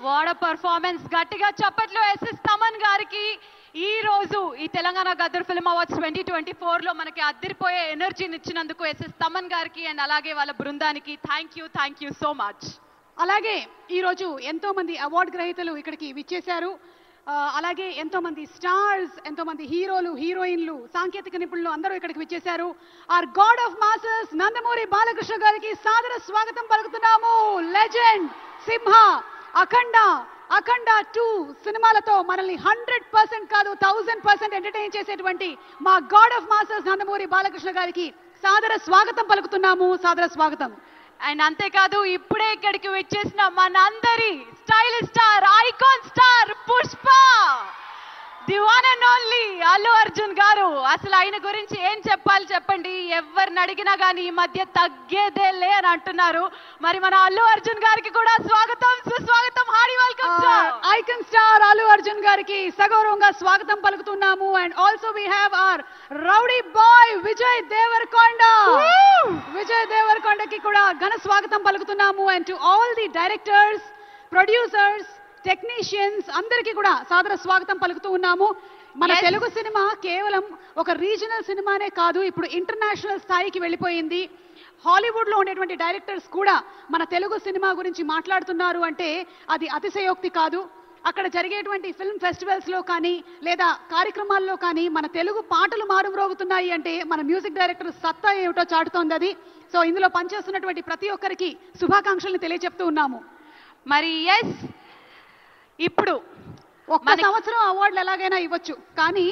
వాడ పర్ఫార్మెన్స్ గట్టిగా చప్పట్లు ఎస్ఎస్ తమన్ గారికి ఈ రోజు ఈ తెలంగాణ గద్దర్ ఫిల్మ్ అవార్డ్స్ 2024 లో మనకి అదిరిపోయే ఎనర్జీని ఇచ్చినందుకు ఎస్ఎస్ తమన్ గారికి అండ్ అలాగే వాళ్ళ బృందానికి థ్యాంక్ యూ సో మచ్. అలాగే ఈ రోజు ఎంతో మంది అవార్డు గ్రహీతలు ఇక్కడికి విచ్చేశారు. అలాగే ఎంతో మంది స్టార్స్, ఎంతో మంది హీరోలు, హీరోయిన్లు, సాంకేతిక నిపుణులు అందరూ ఇక్కడికి విచ్చేశారు. Our god of masses Nandamuri Balakrishna గారికి సాదర స్వాగతం పలుకుతున్నాము. లెజెండ్, సింహ, అఖండ 2 సినిమాలతో మనల్ని 100% కాదు 1000% ఎంటర్టైన్ చేసేటువంటి మా God of masses Nandamuri Balakrishna గారికి సాదర స్వాగతం పలుకుతున్నాము. సాదర స్వాగతం. అండ్ అంతేకాదు ఇప్పుడే ఇక్కడికి వచ్చేసిన మనందరి stylish star, icon star Pushpa, the one and only Allu Arjun గారు. అసలు ఆయన గురించి ఏం చెప్పాలి చెప్పండి. ఎవరిని అడిగినా కానీ ఈ మధ్య తగ్గేదేలే అని అంటున్నారు. మరి మన అల్లు అర్జున్ గారికి కూడా స్వాగతం, సుస్వాగతం, hearty welcome sir. Icon star Allu Arjun గారికి సగౌరవంగా స్వాగతం పలుకుతున్నాము. And also we have our rowdy boy Vijay Deverakonda. Vijay దేవరకొండకి కూడా ఘన స్వాగతం పలుకుతున్నాము. And to all the directors, producers, technicians అందరికీ కూడా సాదర స్వాగతం పలుకుతూ ఉన్నాము. మన తెలుగు సినిమా కేవలం ఒక రీజనల్ సినిమానే కాదు, ఇప్పుడు ఇంటర్నేషనల్ స్థాయికి వెళ్ళిపోయింది. హాలీవుడ్ లో ఉండేటువంటి డైరెక్టర్స్ కూడా మన తెలుగు సినిమా గురించి మాట్లాడుతున్నారు అంటే అది అతిశయోక్తి కాదు. అక్కడ జరిగేటువంటి ఫిల్మ్ ఫెస్టివల్స్ లో కానీ లేదా కార్యక్రమాల్లో కానీ మన తెలుగు పాటలు మారుమ్రోగుతున్నాయి అంటే మన మ్యూజిక్ డైరెక్టర్ సత్తా ఏమిటో చాటుతోంది అది. సో ఇందులో పనిచేస్తున్నటువంటి ప్రతి ఒక్కరికి శుభాకాంక్షలను తెలియజెప్తూ ఉన్నాము. మరి ఇప్పుడు ఒక్క సంవత్సరం అవార్డులు ఎలాగైనా ఇవ్వచ్చు, కానీ